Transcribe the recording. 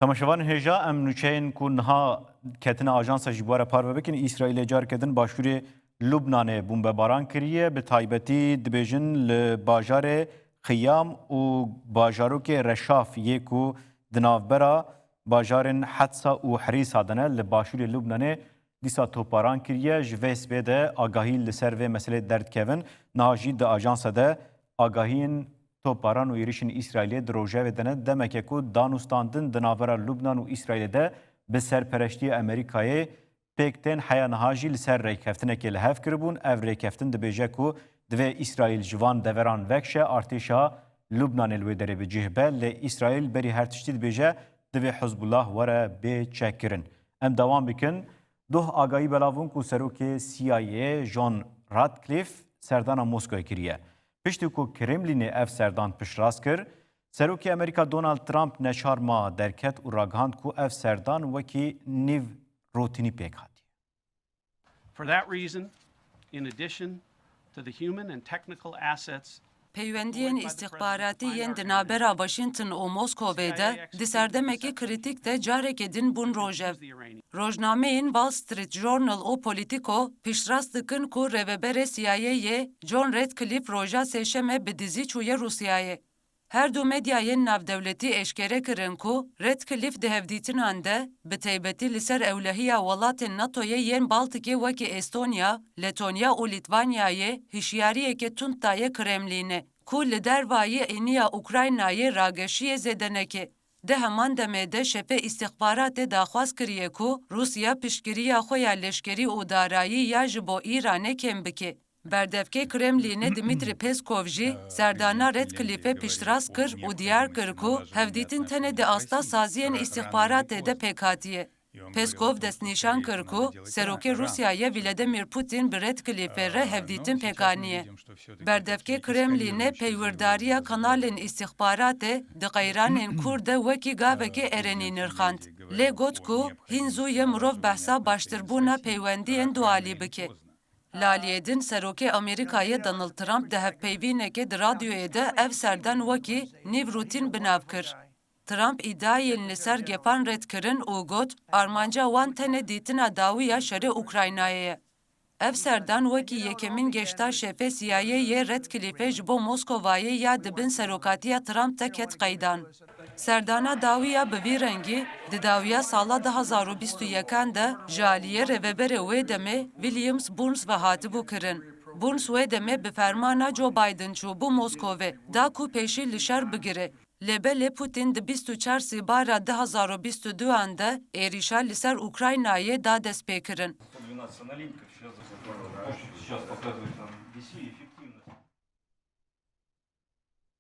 Tamaşevan hêja em nûçeyên ku niha ketine ajansa ji wara parve bikin İsraîlê carkedin başûrê Lubnanê bombebaran kiriye bi taybetî dibêjin li bajarê Xiyam û bajarokê Reşaf yê ku di navbera bajarên Hetsa û Herîsa de ne li başûrê Lubnanê dîsa toparan kiriye ji vê sibê de agahî li ser vê meselê derdkevin niha jî di ajansa de agahiyên toparan û êrişên İsraîlê di rojevê de ne demeke ku danûstandin di navbera Lubnan û İsraîlê de bi serperestîya Amerîkayê pêk tên heya niha jî li ser rêkeftinekê li hev kiribûn. Ev rêkeftin dibêje ku divê İsraîl ji van deveran vekşe artêşa Lubnanê li wê derê bicih be. Lê İsraîl berî her tiştî dibêje divê Hizbullah were bê çekkirin. Em dewam bikin. Duh agahî belavbûn ku serokê CIA John Ratcliffe serdana Moskowê kiriye. Piştî ku Kremlînê ev serdan piştrast kir, serokê Amerîka Donald Trump neçarma derket û ragihand ku ev serdan wekî nîv rotînî pêk hatiye. For that reason, in addition to the human and technical assets Peywendiyên istihbaratî yên di navbera Washington û Moskowê de di serdemekî kritik de carekê din bûn rojev. Rojnameyên Wall Street Journal û Politico piştrast dikin ku rêveberê CIAyê John Ratcliffe roja sêşemê bi dizî çûye Rusyayê. Her du medyayên navdewletî eşkere kirin ku Ratcliffe di hevdîtinan de bi taybetî li ser ewlehiya welatên NATOyê yên Baltîkê wekî Estonya, Letonya û Lîtvanyayê hişyariyeke tund daye Kremlînê ku li dervayî êniya Ukraynayê rageşiye zêdenekê. Di heman demê de şefe istihbaratê daxwaz kiriye ku Rusya piştgiriya xwe ya leşkerî û darayî ya ji bo Îranê kêm bike. Berdevkê Kremlînê Dmitry Peskov jî serdana Ratcliffe piştrast kir û diyar kir ku hevdîtin tenê di asta saziyên istihbaratê de pêk hatiye. Peskov destnîşan kir ku serokê Rusyayê Vladimir Putin bi Ratcliffe re hevdîtin pêkaniye. Berdevkê Kremlînê peywirdariya kanalên istihbaratê di qeyranên Kurd de wekî gavekê erenî nirxand. Lê got ku hîn zû ye mirov behsa baştirbûna peywendiyên dualî bike. Laliyedin serokê Amerîkayê Donald Trump di hevpeyvînekê di radyoyê de ev serdan wekî nîv rûtîn binav kir. Trump îdiayên li ser gepan red kirin û got armanca wan tenê dîtina dawî ya şerê Ukraynayê ye. Ev serdan wekî yekemîn geşta şefê CIAyê Ratcliffe ji bo Moskowayê ya dibin serokatiya Trump te ket qeydan. Serdana dawiya bi vî rengî di dawiya sala 2021 de ji aliyê rêveberê wê demê Williams Burns ve hatibû kirin. Burns wê demê bi fermana Joe Biden çû bû Moskowê da ku pêşî li şer bigire. Lêbelê Putin di 24 sîbara 2022 de êrîşa li ser Ukraynayê da dest pê kirin. Сейчас показывает там DC